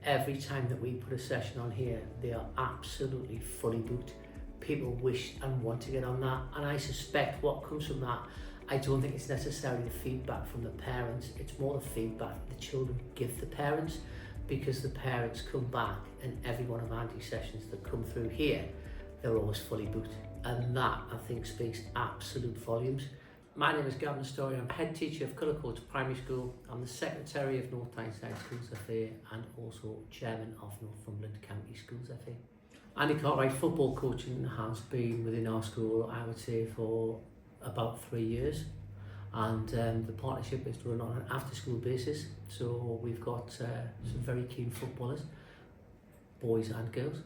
every time that we put a session on here, they are absolutely fully booked. People wish and want to get on that, and I suspect what comes from that, I don't think it's necessarily the feedback from the parents, it's more the feedback the children give the parents, because the parents come back and every one of Andy's sessions that come through here, they're always fully booked, and that I think speaks absolute volumes. My name is Gavin Storey. I'm head teacher of Cullercoats Primary School. I'm the secretary of North Tyneside Schools FA and also chairman of Northumberland County Schools FA. Andy Cartwright football coaching has been within our school, I would say, for about 3 years, and the partnership is run on an after-school basis. So we've got some very keen footballers, boys and girls,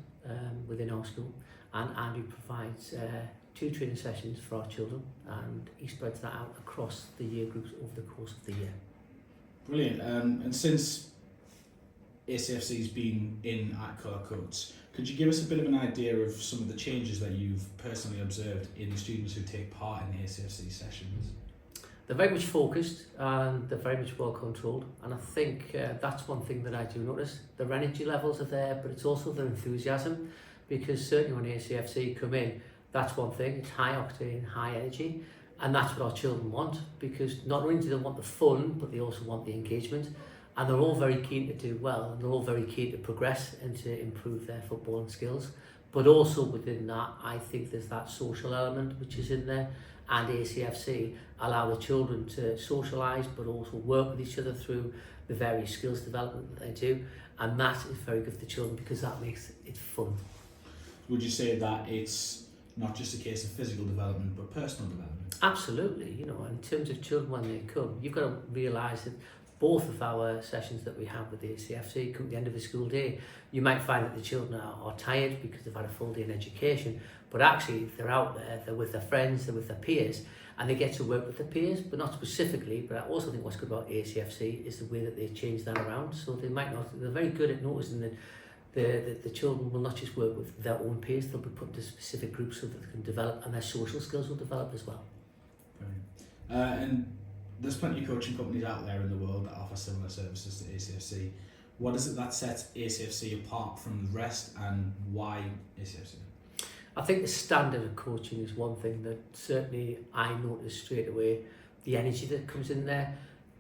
within our school, and Andy provides 2 training sessions for our children, and he spreads that out across the year groups over the course of the year. Brilliant. And since ACFC's been in at Cullercoats, could you give us a bit of an idea of some of the changes that you've personally observed in the students who take part in the ACFC sessions? They're very much focused and they're very much well controlled, and I think that's one thing that I do notice. Their energy levels are there, but it's also their enthusiasm, because certainly when ACFC come in, that's one thing, it's high octane, high energy, and that's what our children want, because not only do they want the fun, but they also want the engagement, and they're all very keen to do well, and they're all very keen to progress and to improve their footballing skills. But also within that, I think there's that social element which is in there, and ACFC allow the children to socialise, but also work with each other through the various skills development that they do, and that is very good for the children because that makes it fun. Would you say that it's not just a case of physical development, but personal development? Absolutely, you know, in terms of children when they come, you've got to realise that both of our sessions that we have with the ACFC come at the end of the school day. You might find that the children are tired because they've had a full day in education, but actually they're out there, they're with their friends, they're with their peers, and they get to work with their peers, but not specifically. But I also think what's good about ACFC is the way that they change that around. So they might not, they're very good at noticing that the children will not just work with their own peers, they'll be put into specific groups so that they can develop, and their social skills will develop as well. Brilliant. And there's plenty of coaching companies out there in the world that offer similar services to ACFC. What is it that sets ACFC apart from the rest, and why ACFC? I think the standard of coaching is one thing that certainly I noticed straight away, the energy that comes in there.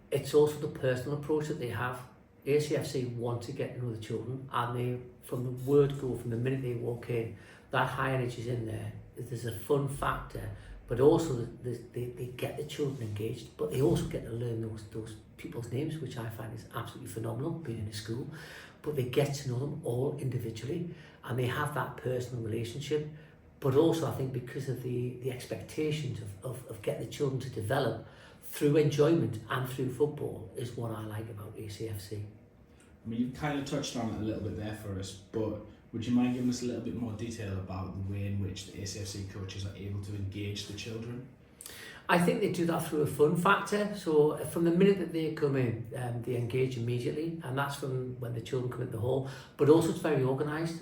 It's also the personal approach that they have. ACFC want to get to know the children, and they, from the word go, from the minute they walk in, that high energy is in there. There's a fun factor, but also they get the children engaged, but they also get to learn those people's names, which I find is absolutely phenomenal, being in a school. But they get to know them all individually, and they have that personal relationship. But also I think because of the expectations of getting the children to develop through enjoyment and through football is what I like about ACFC. I mean, you've kind of touched on it a little bit there for us, but would you mind giving us a little bit more detail about the way in which the ACFC coaches are able to engage the children? I think they do that through a fun factor. So from the minute that they come in, they engage immediately, and that's from when the children come in the hall. But also it's very organised.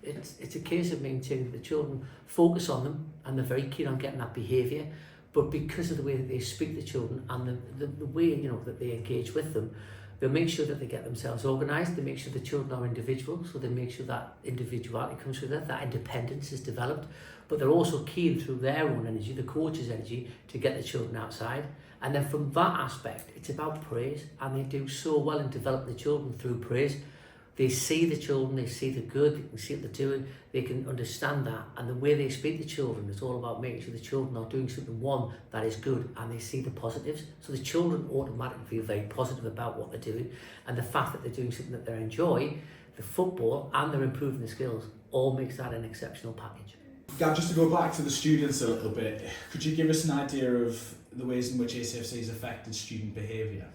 It's a case of maintaining the children, focus on them, and they're very keen on getting that behaviour. But because of the way that they speak to the children and the way, you know, that they engage with them, they'll make sure that they get themselves organised. They make sure the children are individual, so they make sure that individuality comes through that independence is developed. But they're also keen through their own energy, the coach's energy, to get the children outside. And then from that aspect, it's about praise, and they do so well in developing the children through praise. They see the children, they see the good, they can see what they're doing, they can understand that, and the way they speak to children is all about making sure the children are doing something, one, that is good, and they see the positives. So the children automatically feel very positive about what they're doing, and the fact that they're doing something that they enjoy, the football, and they're improving the skills, all makes that an exceptional package. Gav, just to go back to the students a little bit, could you give us an idea of the ways in which ACFC has affected student behaviour?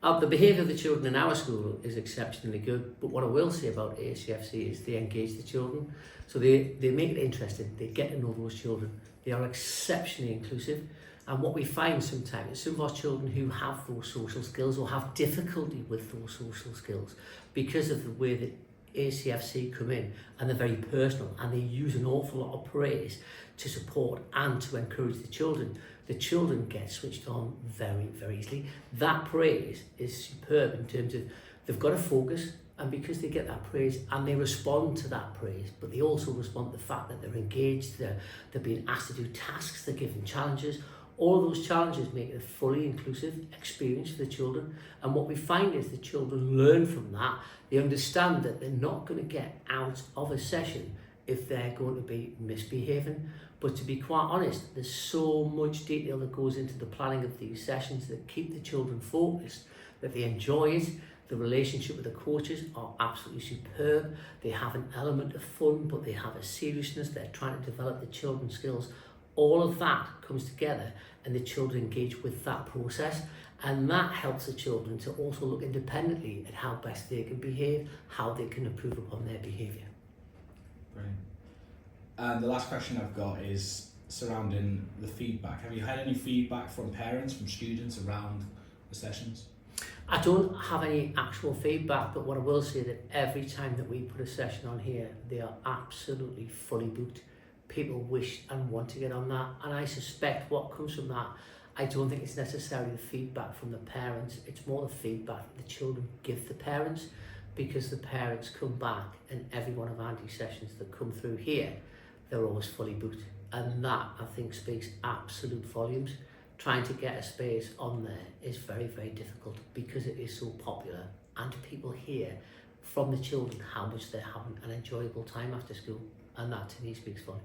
The behaviour of the children in our school is exceptionally good, but what I will say about ACFC is they engage the children. So they make it interesting, they get to know those children, they are exceptionally inclusive, and what we find sometimes is some of our children who have those social skills or have difficulty with those social skills because of the way that ACFC come in, and they're very personal, and they use an awful lot of praise to support and to encourage the children. The children get switched on very, very easily. That praise is superb in terms of they've got to focus, and because they get that praise and they respond to that praise, but they also respond to the fact that they're engaged, they're being asked to do tasks, they're given challenges. All of those challenges make it a fully inclusive experience for the children. And what we find is the children learn from that. They understand that they're not going to get out of a session if they're going to be misbehaving. But to be quite honest, there's so much detail that goes into the planning of these sessions that keep the children focused, that they enjoy it. The relationship with the coaches are absolutely superb. They have an element of fun, but they have a seriousness. They're trying to develop the children's skills. All of that comes together and the children engage with that process, and that helps the children to also look independently at how best they can behave, how they can improve upon their behaviour. Brilliant. And the last question I've got is surrounding the feedback. Have you had any feedback from parents, from students around the sessions? I don't have any actual feedback, but what I will say that every time that we put a session on here, they are absolutely fully booked. People wish and want to get on that, and I suspect what comes from that, I don't think it's necessarily the feedback from the parents, it's more the feedback the children give the parents, because the parents come back and every one of Andy's sessions that come through here, they're always fully booked, and that I think speaks absolute volumes. Trying to get a space on there is very, very difficult because it is so popular, and people hear from the children how much they're having an enjoyable time after school, and that to me speaks volumes.